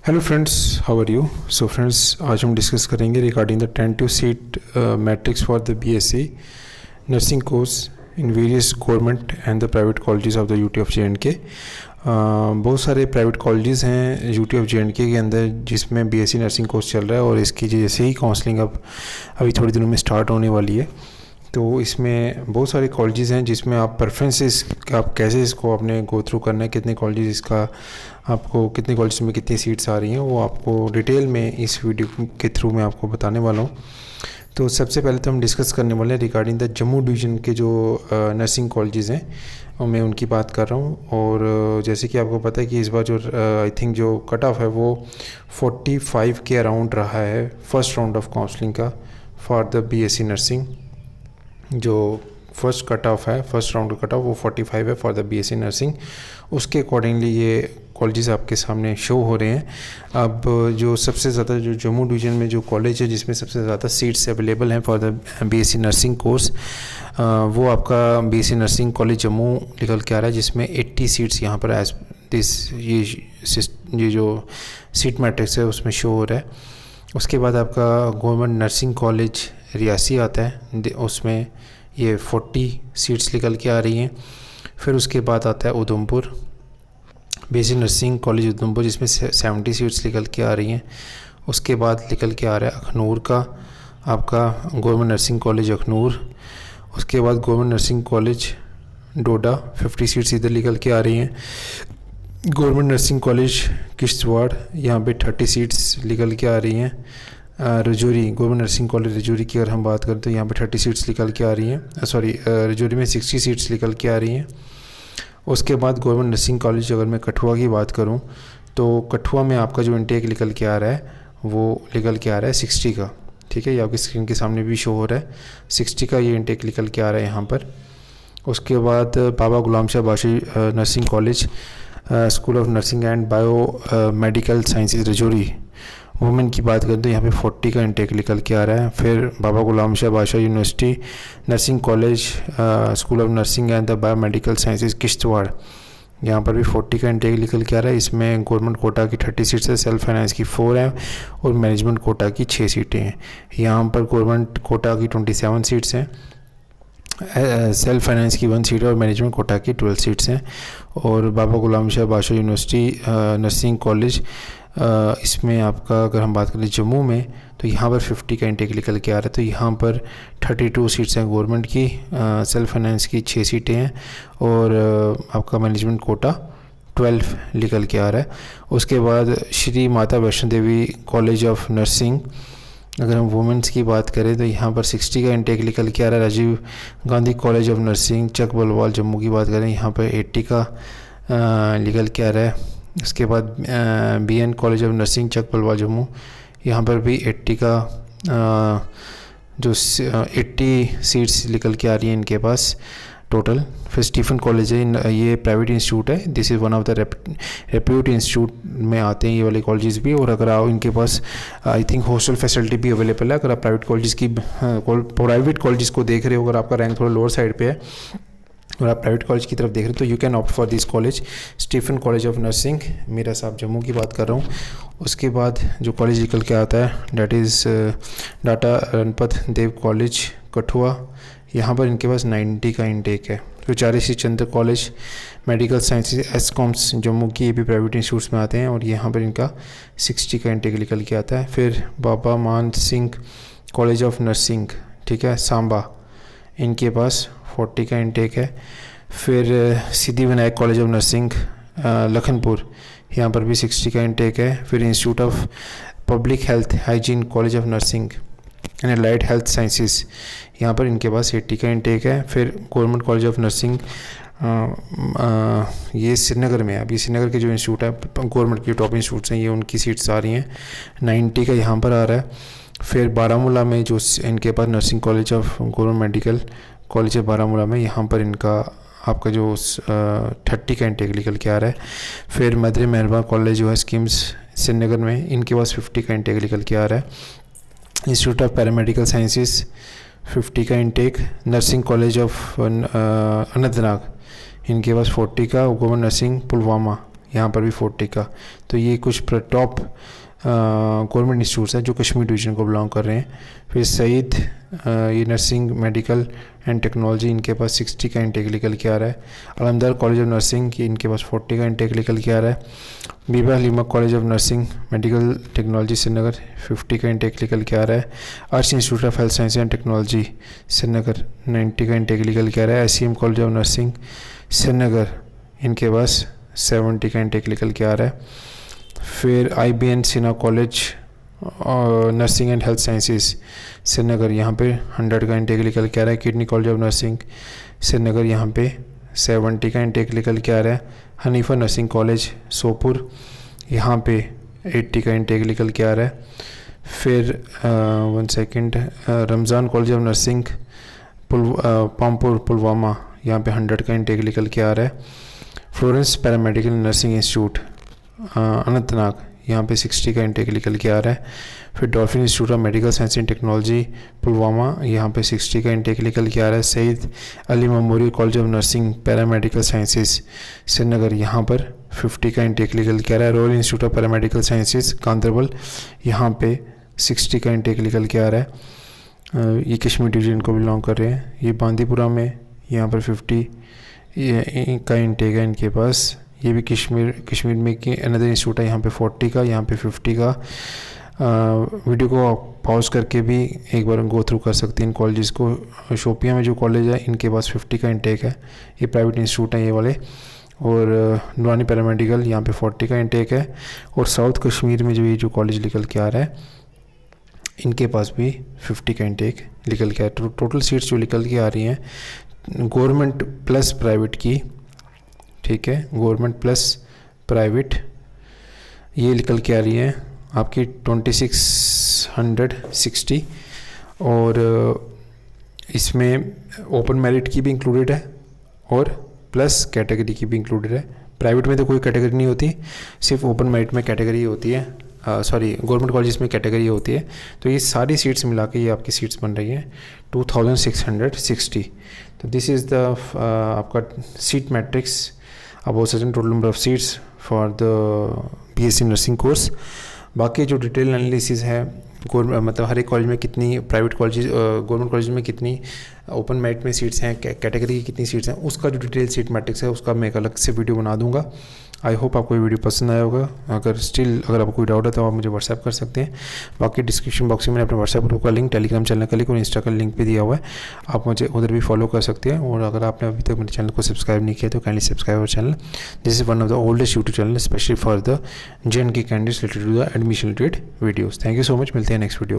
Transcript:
Hello friends, how are you. So friends, आज हम discuss करेंगे regarding the tentative seat matrix for the BSc nursing course in various government and the private colleges of the UT of J and K. बहुत सारे private colleges हैं UT of J and K के अंदर जिसमें BSc nursing course चल रहा है और इसकी जैसे ही काउंसलिंग अब अभी थोड़ी दिनों में स्टार्ट होने वाली है। तो इसमें बहुत सारे कॉलेजेस हैं जिसमें आप प्रेफरेंसेस आप कैसे इसको अपने गो थ्रू करना है, कितने कॉलेजेस इसका आपको कितने कॉलेज में कितनी सीट्स आ रही हैं वो आपको डिटेल में इस वीडियो के थ्रू मैं आपको बताने वाला हूँ। तो सबसे पहले तो हम डिस्कस करने वाले हैं रिगार्डिंग द जम्मू डिवीज़न के जो नर्सिंग कॉलेजेस हैं और मैं उनकी बात कर रहा हूँ। और जैसे कि आपको पता है कि इस बार जो आई थिंक जो कट ऑफ है वो 45 के अराउंड रहा है फर्स्ट राउंड ऑफ काउंसलिंग का फॉर द बीएससी नर्सिंग। जो फर्स्ट कट ऑफ है, फर्स्ट राउंड का कट ऑफ वो 45 है फॉर द बीएससी नर्सिंग। उसके अकॉर्डिंगली ये कॉलेजेस आपके सामने शो हो रहे हैं। अब जो सबसे ज़्यादा जो जम्मू डिवीज़न में जो कॉलेज है जिसमें सबसे ज़्यादा सीट्स अवेलेबल हैं for the BSc nursing course, वो आपका बीएससी नर्सिंग कॉलेज जम्मू निकल के आ रहा है जिसमें 80 सीट्स यहाँ पर एज दिस ये जो सीट मैट्रिक्स है उसमें शो हो रहा है। उसके बाद आपका गवर्नमेंट नर्सिंग कॉलेज रियासी आता है, उसमें ये 40 सीट्स निकल के आ रही हैं। फिर उसके बाद आता है Udhampur BSc nursing college Udhampur जिसमें 70 सीट्स निकल के आ रही हैं। उसके बाद निकल के आ रहा है अखनूर का आपका गवर्नमेंट नर्सिंग कॉलेज अखनूर। उसके बाद गवर्नमेंट नर्सिंग कॉलेज डोडा 50 सीट्स इधर निकल के आ रही हैं। गवर्नमेंट नर्सिंग कॉलेज किश्तवाड़ यहाँ पे 30 सीट्स निकल के आ रही हैं। Rajouri government nursing college Rajouri की अगर हम बात करें तो यहाँ पे 30 सीट्स निकल के आ रही हैं। सॉरी, रजौरी में 60 सीट्स निकल के आ रही हैं। उसके बाद गवर्नमेंट नर्सिंग कॉलेज अगर मैं कठुआ की बात करूँ तो कठुआ में आपका जो इंटेक निकल के आ रहा है वो निकल के आ रहा है 60 का। ठीक है, ये आपकी स्क्रीन के सामने भी शो हो रहा है 60 का ये इंटेक निकल के आ रहा है यहाँ पर। उसके बाद बाबा गुलाम शाह बाशी nursing college school of nursing and bio medical sciences Rajouri women की बात करें तो यहाँ पे 40 का इंटेक निकल के आ रहा है। फिर बाबा गुलाम शाह बादशाह university nursing college school of nursing and the bio medical sciences Kishtwar, यहाँ पर भी 40 का इंटेक निकल के आ रहा है। इसमें गवर्नमेंट कोटा की 30 सीट्स है, सेल्फ फाइनेंस की 4 है और मैनेजमेंट कोटा की 6 सीटें हैं। यहाँ पर गवर्नमेंट कोटा की 27 सीट्स हैं, सेल्फ फाइनेंस की 1 सीट है और मैनेजमेंट कोटा की 12 सीट्स हैं। और बाबा गुलाम शाह बादशाह यूनिवर्सिटी नर्सिंग कॉलेज इसमें आपका अगर हम बात करें जम्मू में तो यहाँ पर 50 का इंटेक निकल के आ रहा है। तो यहाँ पर 32 सीट्स हैं गवर्नमेंट की, सेल्फ फाइनेंस की 6 सीटें हैं और आपका मैनेजमेंट कोटा 12 निकल के आ रहा है। उसके बाद Shri Mata Vaishno Devi college of nursing अगर हम वुमेंस की बात करें तो यहाँ पर 60 का इंटेक निकल के आ रहा है। Rajiv Gandhi college of nursing Chak Balwal Jammu की बात करें यहाँ पर 80 का निकल के आ रहा है। उसके बाद BN college of nursing Chak Balwal Jammu यहाँ पर भी 80 का जो 80 सीट्स निकल के आ रही हैं इनके पास टोटल। फिर स्टीफन कॉलेज है, ये प्राइवेट इंस्टीट्यूट है, this is one of the repute institute में आते हैं ये वाले कॉलेजेस भी। और अगर आप इनके पास आई थिंक हॉस्टल फैसिलिटी भी अवेलेबल है। अगर आप प्राइवेट कॉलेजेस को देख रहे हो, अगर आपका रैंक थोड़ा लोअर साइड पे है और आप प्राइवेट कॉलेज की तरफ देख रहे हो तो you can opt for this college Stephen college of nursing, मेरा साहब जम्मू की बात कर रहा हूँ। उसके बाद जो कॉलेज निकल के आता है that is data Ranpat Dev college Kathua, यहाँ पर इनके पास 90 का इंटेक है। फिर चारिसी Chandra college medical sciences ASCOMS Jammu की, ये भी प्राइवेट इंस्टीट्यूट्स में आते हैं और यहाँ पर इनका 60 का इंटेक निकल के आता है। फिर बाबा मान सिंह कॉलेज ऑफ नर्सिंग, ठीक है, सांबा, इनके पास 40 का इंटेक है। फिर Siddhi Vinayak college of nursing Lakhanpur, यहाँ पर भी 60 का इंटेक है। फिर institute of public health hygiene college of nursing and allied health sciences, यहाँ पर इनके पास 80 का इंटेक है। फिर गवर्नमेंट कॉलेज ऑफ नर्सिंग ये श्रीनगर में है। अब ये श्रीनगर के जो इंस्टीट्यूट है गवर्नमेंट के टॉप इंस्टीट्यूट्स हैं, ये उनकी सीट्स आ रही हैं, 90 का यहाँ पर आ रहा है। फिर बारामूला में जो इनके पास nursing college of government medical college है बारामूला में, यहाँ पर इनका आपका जो 30 का इंटेक निकल के आ रहा है। फिर मदर मेहरबा कॉलेज जो है स्कीम्स श्रीनगर में, इनके पास 50 का इंटेक निकल के आ रहा है। इंस्टीट्यूट ऑफ पैरामेडिकल साइंसेस 50 का intake. Nursing college of Anantnag, इनके पास 40 का। गवर्नमेंट नर्सिंग पुलवामा, यहाँ पर भी 40 का। तो ये कुछ टॉप गवर्नमेंट इंस्टीट्यूट्स हैं जो कश्मीर डिवीज़न को बिलोंग कर रहे हैं। फिर सईद ये नर्सिंग मेडिकल एंड टेक्नोलॉजी, इनके पास 60 का इंटेक निकल के आ रहा है। अलमदार कॉलेज ऑफ नर्सिंग की इनके पास 40 का इंटेक निकल के आ रहा है। Bibi Halima college of nursing medical technology Srinagar 50 का इंटेक निकल के आ रहा है। Arsh institute of health science and technology Srinagar 90 का इंटेक निकल के आ रहा है। SCM college of nursing Srinagar, इनके पास 70 का इंटेक निकल के आ रहा है। फिर IBN Sinha college nursing and health sciences Srinagar, यहाँ पे 100 का इंटेक निकल के आ रहा है। Kidney college of nursing Srinagar, यहाँ पे 70 का इंटेक निकल के आ रहा है। हनीफा नर्सिंग कॉलेज सोपुर, यहाँ पे 80 का इंटेक निकल के आ रहा है। फिर Ramzan college of nursing Pampore Pulwama, यहाँ पे 100 का इंटेक निकल के आ रहा है। Florence paramedical nursing institute Anantnag, यहाँ पे 60 का इंटेक निकल के आ रहा है। फिर dolphin institute of medical science and technology Pulwama, यहाँ पे 60 का इंटेक निकल के आ रहा है। Syed Ali memorial college of nursing paramedical sciences Srinagar, यहाँ पर 50 का इंटेक निकल के आ रहा है। Royal institute of paramedical sciences Ganderbal, यहाँ पे 60 का इंटेक निकल के आ रहा है। ये कश्मीर डिवीजन को बिलोंग कर रहे हैं। ये बांदीपुरा में, यहाँ पर 50 का इंटेक है इनके पास। ये भी कश्मीर में कि अनदर इंस्टीट्यूट है, यहाँ पे 40 का, यहाँ पे 50 का। वीडियो को आप पॉज करके भी एक बार गो थ्रू कर सकते हैं इन कॉलेजेस को। शोपिया में जो कॉलेज है इनके पास 50 का इंटेक है, ये प्राइवेट इंस्टीट्यूट हैं ये वाले। और नूरानी पैरामेडिकल, यहाँ पे 40 का इंटेक है। और साउथ कश्मीर में जो ये जो कॉलेज निकल के आ रहा है इनके पास भी 50 का इंटेक निकल के आ रहा है। टोटल सीट्स जो निकल के आ रही हैं गवर्नमेंट प्लस प्राइवेट की, ठीक है, गवर्नमेंट प्लस प्राइवेट, ये निकल के आ रही है आपकी 2660। और इसमें ओपन मेरिट की भी इंक्लूडेड है और प्लस कैटेगरी की भी इंक्लूडेड है। प्राइवेट में तो कोई कैटेगरी नहीं होती, सिर्फ ओपन मेरिट में कैटेगरी होती है। गवर्नमेंट कॉलेजेस में कैटेगरी होती है। तो ये सारी सीट्स मिला के ये आपकी सीट्स बन रही हैं 2660। तो दिस इज़ द आपका seat matrix about certain total number of seats for the BSc nursing course. बाकी जो डिटेल एनालिसिस है मतलब हर एक कॉलेज में कितनी प्राइवेट कॉलेज गवर्नमेंट कॉलेज में कितनी ओपन मेरिट में सीट्स हैं, कैटेगरी की कितनी सीट्स हैं, उसका जो डिटेल सीट मैट्रिक्स है उसका मैं एक अलग से वीडियो बना दूंगा। आई होप आपको ये वीडियो पसंद आया होगा। अगर आपको कोई डाउट है तो आप मुझे व्हाट्सएप कर सकते हैं। बाकी डिस्क्रिप्शन बॉक्स में मैंने अपने व्हाट्सएप ग्रुप का लिंक, टेलीग्राम चैनल का लिंक और इंस्टा का लिंक भी दिया हुआ है, आप मुझे उधर भी फॉलो कर सकते हैं। और अगर आपने अभी तक मेरे चैनल को सब्सक्राइब नहीं किया तो kindly subscribe our channel. This is one of the oldest YouTube channel specially for the JNK candidates related to the admission related videos. Thank you so much, मिलते हैं नेक्स्ट वीडियो।